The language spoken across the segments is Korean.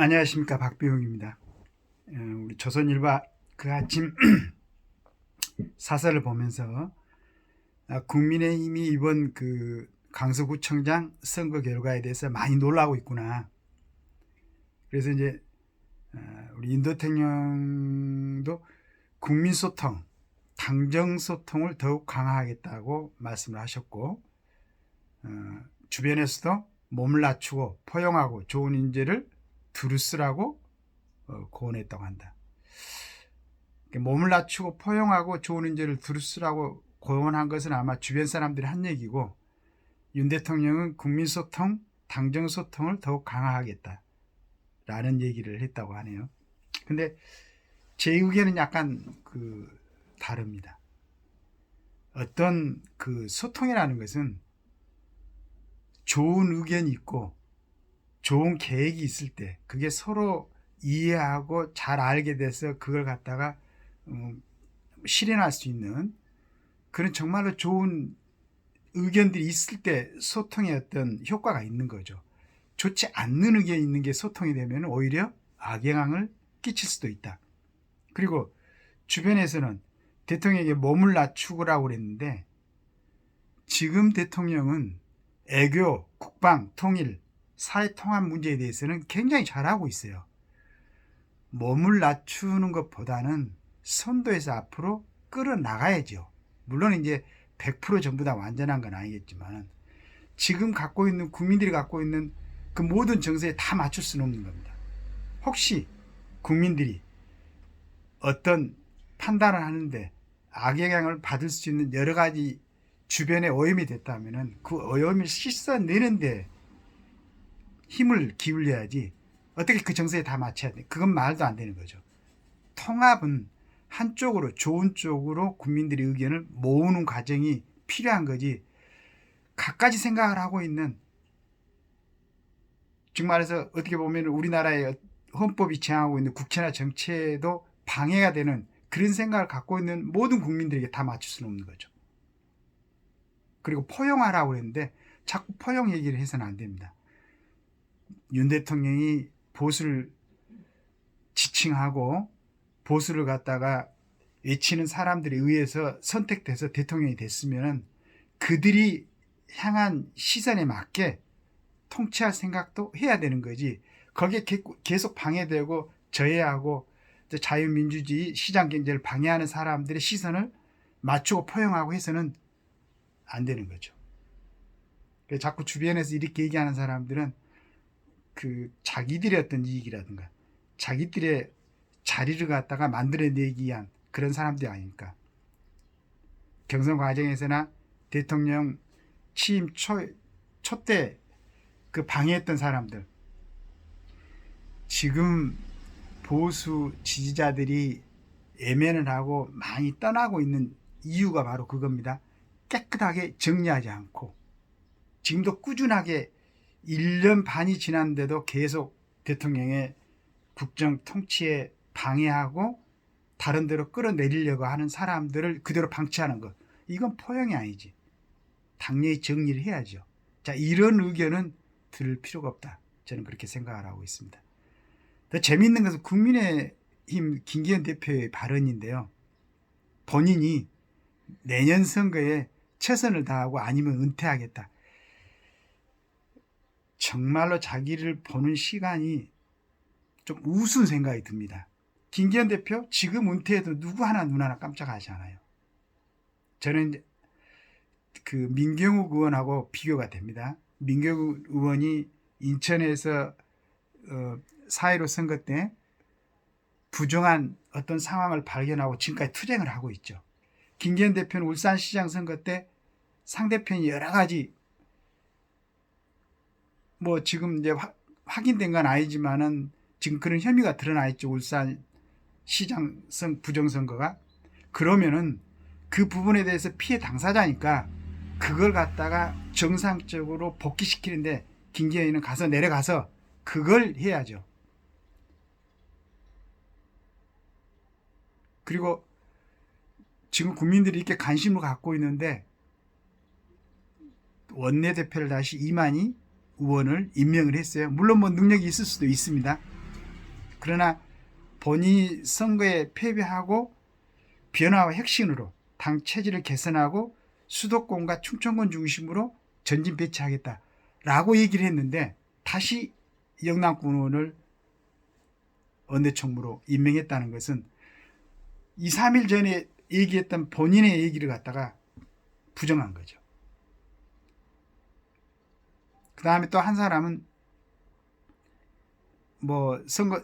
안녕하십니까, 박비용입니다. 우리 조선일보 그 아침 사설을 보면서 국민의힘이 이번 그 강서구청장 선거 결과에 대해서 많이 놀라고 있구나. 그래서 이제 우리 인도태령도 국민소통, 당정소통을 더욱 강화하겠다고 말씀을 하셨고, 주변에서도 몸을 낮추고 포용하고 좋은 인재를 두루 쓰라고 고언했다고 한다. 몸을 낮추고 포용하고 좋은 인재를 두루 쓰라고 고언한 것은 아마 주변 사람들이 한 얘기고, 윤 대통령은 국민소통, 당정소통을 더욱 강화하겠다 라는 얘기를 했다고 하네요. 근데 제 의견은 약간 다릅니다. 어떤 그 소통이라는 것은 좋은 의견이 있고 좋은 계획이 있을 때 그게 서로 이해하고 잘 알게 돼서 그걸 갖다가 실현할 수 있는 그런 정말로 좋은 의견들이 있을 때 소통의 어떤 효과가 있는 거죠. 좋지 않는 의견이 있는 게 소통이 되면 오히려 악영향을 끼칠 수도 있다. 그리고 주변에서는 대통령에게 몸을 낮추라고 그랬는데, 지금 대통령은 애교, 국방, 통일, 사회 통합 문제에 대해서는 굉장히 잘하고 있어요. 몸을 낮추는 것보다는 선도에서 앞으로 끌어나가야죠. 물론 이제 100% 전부 다 완전한 건 아니겠지만 지금 갖고 있는 국민들이 갖고 있는 그 모든 정세에 다 맞출 수는 없는 겁니다. 혹시 국민들이 어떤 판단을 하는데 악영향을 받을 수 있는 여러 가지 주변에 오염이 됐다면 그 오염을 씻어내는데 힘을 기울여야지 어떻게 그 정세에 다 맞춰야 돼. 그건 말도 안 되는 거죠. 통합은 한쪽으로, 좋은 쪽으로 국민들의 의견을 모으는 과정이 필요한 거지, 갖가지 생각을 하고 있는, 즉 말해서 어떻게 보면 우리나라의 헌법이 제정하고 있는 국채나 정치에도 방해가 되는 그런 생각을 갖고 있는 모든 국민들에게 다 맞출 수는 없는 거죠. 그리고 포용하라고 했는데 자꾸 포용 얘기를 해서는 안 됩니다. 윤 대통령이 보수를 지칭하고 보수를 갖다가 외치는 사람들에 의해서 선택돼서 대통령이 됐으면 그들이 향한 시선에 맞게 통치할 생각도 해야 되는 거지, 거기에 계속 방해되고 저해하고 자유민주주의 시장경제를 방해하는 사람들의 시선을 맞추고 포용하고 해서는 안 되는 거죠. 자꾸 주변에서 이렇게 얘기하는 사람들은 자기들의 어떤 이익이라든가 자기들의 자리를 갖다가 만들어내기 위한 그런 사람들이 아니니까. 경선 과정에서나 대통령 취임 초 때 그 방해했던 사람들, 지금 보수 지지자들이 애면을 하고 많이 떠나고 있는 이유가 바로 그겁니다. 깨끗하게 정리하지 않고 지금도 꾸준하게 1년 반이 지났는데도 계속 대통령의 국정 통치에 방해하고 다른 데로 끌어내리려고 하는 사람들을 그대로 방치하는 것, 이건 포용이 아니지. 당연히 정리를 해야죠. 자, 이런 의견은 들을 필요가 없다, 저는 그렇게 생각을 하고 있습니다. 더 재미있는 것은 국민의힘 김기현 대표의 발언인데요. 본인이 내년 선거에 최선을 다하고 아니면 은퇴하겠다. 정말로 자기를 보는 시간이 좀 우스운 생각이 듭니다. 김기현 대표 지금 은퇴해도 누구 하나 눈 하나 깜짝하지 않아요. 저는 민경욱 의원하고 비교가 됩니다. 민경욱 의원이 인천에서 4.15 선거 때 부정한 어떤 상황을 발견하고 지금까지 투쟁을 하고 있죠. 김기현 대표는 울산시장 선거 때 상대편이 여러 가지 지금 이제 확인된 건 아니지만은 지금 그런 혐의가 드러나 있죠. 울산시장 부정선거가. 그러면은 그 부분에 대해서 피해 당사자니까 그걸 갖다가 정상적으로 복귀시키는데 김기현이는 내려가서 그걸 해야죠. 그리고 지금 국민들이 이렇게 관심을 갖고 있는데 원내대표를 다시 이만희 의원을 임명을 했어요. 물론 능력이 있을 수도 있습니다. 그러나 본인이 선거에 패배하고 변화와 혁신으로 당 체질을 개선하고 수도권과 충청권 중심으로 전진 배치하겠다라고 얘기를 했는데 다시 영남권 의원을 원내총무로 임명했다는 것은 2, 3일 전에 얘기했던 본인의 얘기를 갖다가 부정한 거죠. 그 다음에 또 한 사람은 뭐 선거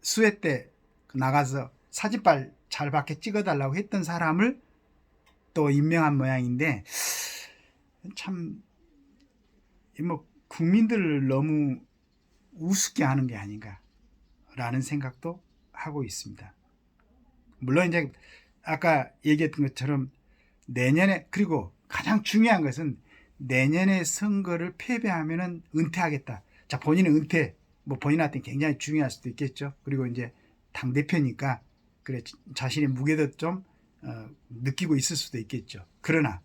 수회 때 나가서 사진빨 잘 받게 찍어달라고 했던 사람을 또 임명한 모양인데, 참 뭐 국민들을 너무 우습게 하는 게 아닌가라는 생각도 하고 있습니다. 물론 이제 아까 얘기했던 것처럼 내년에, 그리고 가장 중요한 것은 내년에 선거를 패배하면은 은퇴하겠다. 자, 본인은 은퇴, 뭐 본인한테 굉장히 중요할 수도 있겠죠. 그리고 이제 당 대표니까 그래 자신의 무게도 좀 느끼고 있을 수도 있겠죠. 그러나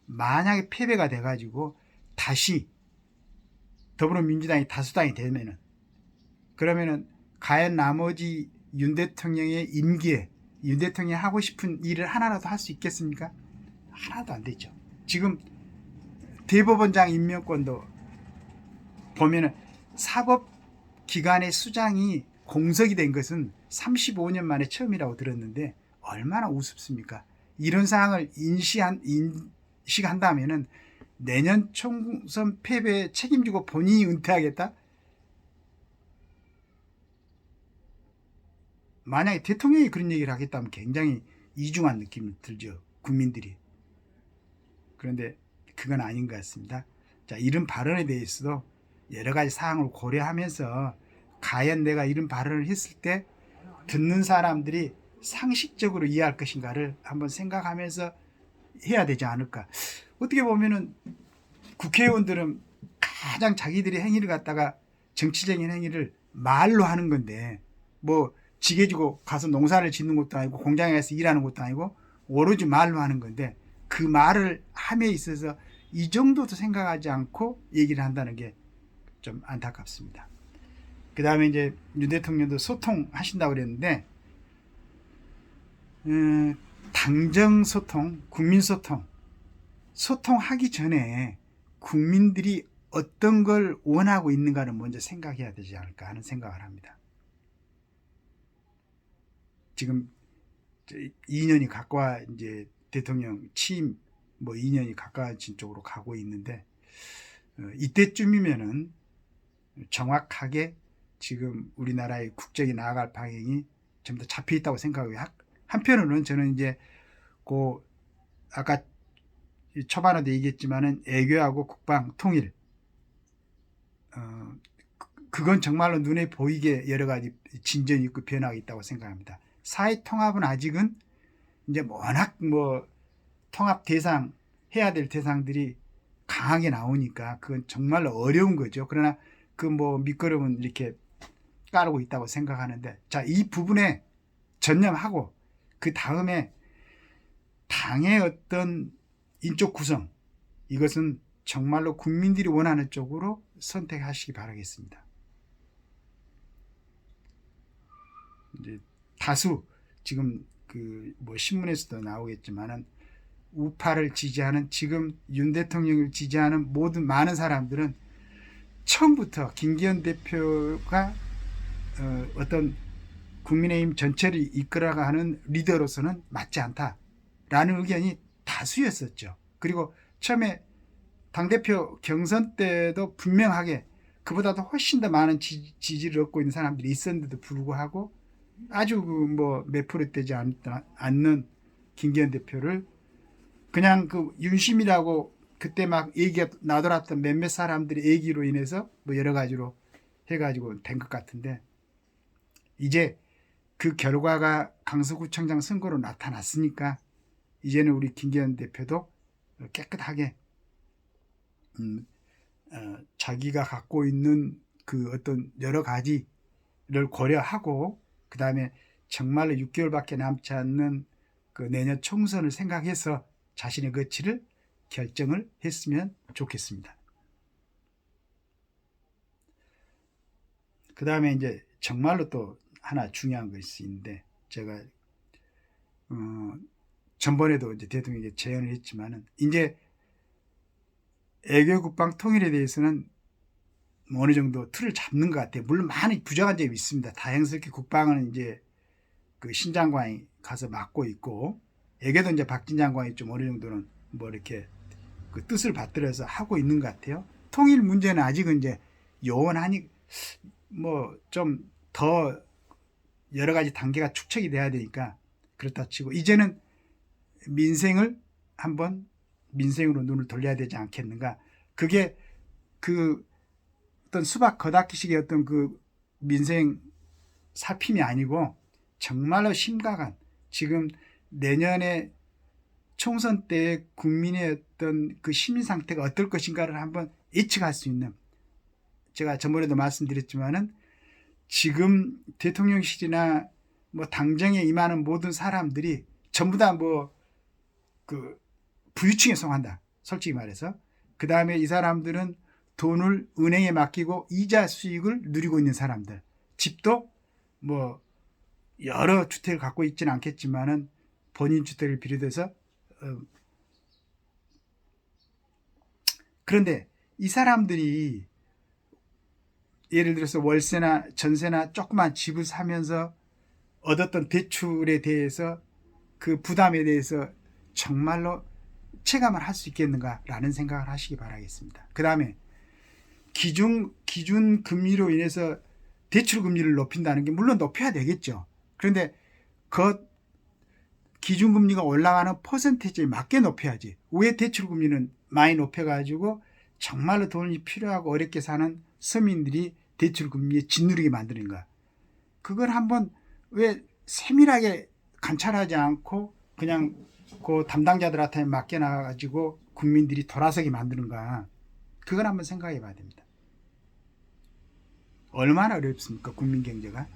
만약에 패배가 돼가지고 다시 더불어민주당이 다수당이 되면은, 그러면은 과연 나머지 윤 대통령의 임기에 윤 대통령이 하고 싶은 일을 하나라도 할 수 있겠습니까? 하나도 안 되죠. 지금 대법원장 임명권도 보면은 사법기관의 수장이 공석이 된 것은 35년 만에 처음이라고 들었는데 얼마나 우습습니까? 이런 상황을 인식한다면은 내년 총선 패배에 책임지고 본인이 은퇴하겠다? 만약에 대통령이 그런 얘기를 하겠다면 굉장히 이중한 느낌이 들죠, 국민들이. 그런데 그건 아닌 것 같습니다. 자, 이런 발언에 대해서도 여러 가지 사항을 고려하면서 과연 내가 이런 발언을 했을 때 듣는 사람들이 상식적으로 이해할 것인가를 한번 생각하면서 해야 되지 않을까. 어떻게 보면은 국회의원들은 가장 자기들의 행위를 갖다가 정치적인 행위를 말로 하는 건데, 뭐 지게 지고 가서 농사를 짓는 것도 아니고 공장에 가서 일하는 것도 아니고 오로지 말로 하는 건데, 그 말을 함에 있어서 이 정도도 생각하지 않고 얘기를 한다는 게 좀 안타깝습니다. 그 다음에 이제 윤 대통령도 소통하신다고 그랬는데, 당정 소통, 국민 소통, 소통하기 전에 국민들이 어떤 걸 원하고 있는가를 먼저 생각해야 되지 않을까 하는 생각을 합니다. 지금 2년이 가까워, 이제 대통령 취임 뭐 2년이 가까워진 쪽으로 가고 있는데, 이때쯤이면은 정확하게 지금 우리나라의 국정이 나아갈 방향이 좀 더 잡혀 있다고 생각해요. 한편으로는 저는 이제 아까 초반에도 얘기했지만은 애교하고 국방 통일, 그건 정말로 눈에 보이게 여러 가지 진전이 있고 변화가 있다고 생각합니다. 사회 통합은 아직은 이제 워낙 뭐 통합 대상, 해야 될 대상들이 강하게 나오니까 그건 정말로 어려운 거죠. 그러나 그 뭐 밑거름은 이렇게 깔고 있다고 생각하는데, 자, 이 부분에 전념하고 그 다음에 당의 어떤 인적 구성, 이것은 정말로 국민들이 원하는 쪽으로 선택하시기 바라겠습니다. 이제 다수 지금 뭐 신문에서도 나오겠지만은 우파를 지지하는, 지금 윤 대통령을 지지하는 모든 많은 사람들은 처음부터 김기현 대표가 어떤 국민의힘 전체를 이끌어가는 리더로서는 맞지 않다라는 의견이 다수였었죠. 그리고 처음에 당대표 경선 때도 분명하게 그보다도 훨씬 더 많은 지지를 얻고 있는 사람들이 있었는데도 불구하고 아주 뭐 몇 프로 되지 않는 김기현 대표를 그냥 윤심이라고 그때 막 얘기가 나돌았던 몇몇 사람들의 얘기로 인해서 뭐 여러 가지로 해가지고 된 것 같은데, 이제 그 결과가 강서구청장 선거로 나타났으니까 이제는 우리 김기현 대표도 깨끗하게 자기가 갖고 있는 그 어떤 여러 가지를 고려하고, 그 다음에 정말로 6개월밖에 남지 않는 그 내년 총선을 생각해서 자신의 거취를 결정을 했으면 좋겠습니다. 그 다음에 이제 정말로 또 하나 중요한 것이 있는데, 제가 전번에도 이제 대통령에게 제언을 했지만은, 이제 외교 국방 통일에 대해서는 뭐 어느 정도 틀을 잡는 것 같아요. 물론 많이 부족한 점이 있습니다. 다행스럽게 국방은 이제 그 신 장관이 가서 맡고 있고, 외교도 이제 박진 장관이 좀 어느 정도는 뭐 이렇게 그 뜻을 받들어서 하고 있는 것 같아요. 통일 문제는 아직은 이제 요원하니 뭐 좀 더 여러 가지 단계가 축적이 돼야 되니까 그렇다 치고, 이제는 민생을 한번 민생으로 눈을 돌려야 되지 않겠는가. 그게 그 어떤 수박 겉핥기식의 어떤 그 민생 살핌이 아니고 정말로 심각한, 지금 내년에 총선 때 국민의 어떤 그 시민 상태가 어떨 것인가를 한번 예측할 수 있는, 제가 전번에도 말씀드렸지만은 지금 대통령실이나 뭐 당정에 임하는 모든 사람들이 전부 다 뭐 그 부유층에 속한다, 솔직히 말해서. 그 다음에 이 사람들은 돈을 은행에 맡기고 이자 수익을 누리고 있는 사람들, 집도 뭐 여러 주택을 갖고 있지는 않겠지만은 본인 주택을 비롯해서 그런데 이 사람들이 예를 들어서 월세나 전세나 조그만 집을 사면서 얻었던 대출에 대해서 그 부담에 대해서 정말로 체감을 할 수 있겠는가라는 생각을 하시기 바라겠습니다. 그 다음에 기준 금리로 인해서 대출 금리를 높인다는 게 물론 높여야 되겠죠. 그런데 그 기준 금리가 올라가는 퍼센테이지에 맞게 높여야지. 왜 대출 금리는 많이 높여가지고 정말로 돈이 필요하고 어렵게 사는 서민들이 대출 금리에 짓누르게 만드는가? 그걸 한번 왜 세밀하게 관찰하지 않고 그냥 그 담당자들한테 맡겨놔가지고 국민들이 돌아서게 만드는가? 그걸 한번 생각해 봐야 됩니다. 얼마나 어렵습니까, 국민 경제가?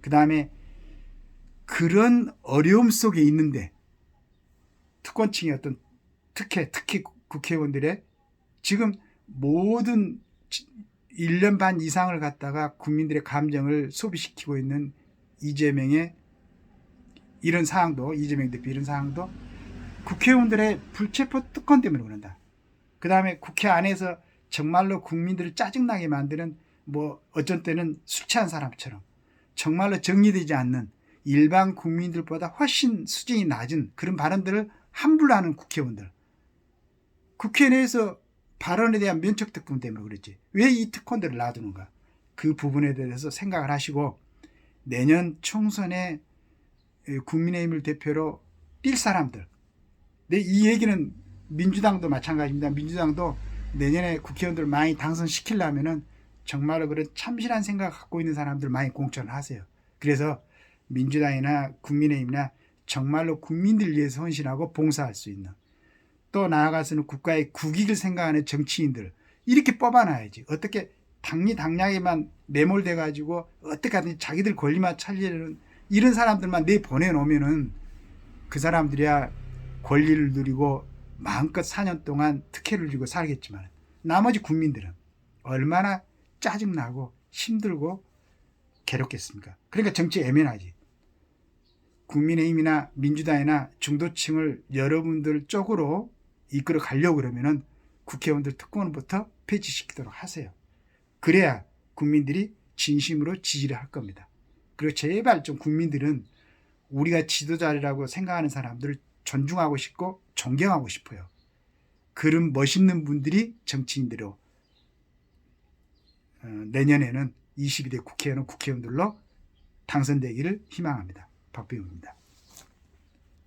그 다음에 그런 어려움 속에 있는데 특권층의 어떤 특히 국회의원들의 지금 모든 1년 반 이상을 갖다가 국민들의 감정을 소비시키고 있는 이재명의 이런 사항도, 이재명 대표 이런 사항도 국회의원들의 불체포 특권 때문에 그런다. 그 다음에 국회 안에서 정말로 국민들을 짜증나게 만드는, 뭐 어쩐 때는 술 취한 사람처럼 정말로 정리되지 않는 일반 국민들보다 훨씬 수준이 낮은 그런 발언들을 함부로 하는 국회의원들, 국회 내에서 발언에 대한 면책 특권 때문에 그렇지 왜 이 특권들을 놔두는가, 그 부분에 대해서 생각을 하시고 내년 총선에 국민의힘을 대표로 뛸 사람들, 이 얘기는 민주당도 마찬가지입니다. 민주당도 내년에 국회의원들 많이 당선시키려면은 정말로 그런 참신한 생각 갖고 있는 사람들 많이 공천을 하세요. 그래서 민주당이나 국민의힘이나 정말로 국민들 위해서 헌신하고 봉사할 수 있는, 또 나아가서는 국가의 국익을 생각하는 정치인들 이렇게 뽑아놔야지. 어떻게 당리당략에만 매몰돼 가지고 어떻게 하든지 자기들 권리만 찾으려는 이런 사람들만 내보내놓으면은 그 사람들이야 권리를 누리고 마음껏 4년 동안 특혜를 주고 살겠지만 나머지 국민들은 얼마나 짜증나고 힘들고 괴롭겠습니까? 그러니까 정치 애매하지. 국민의힘이나 민주당이나 중도층을 여러분들 쪽으로 이끌어 가려고 그러면은 국회의원들 특권부터 폐지시키도록 하세요. 그래야 국민들이 진심으로 지지를 할 겁니다. 그리고 제발 좀 국민들은 우리가 지도자라고 생각하는 사람들을 존중하고 싶고 존경하고 싶어요. 그런 멋있는 분들이 정치인들로 내년에는 22대 국회의원들로 당선되기를 희망합니다. 박병우입니다.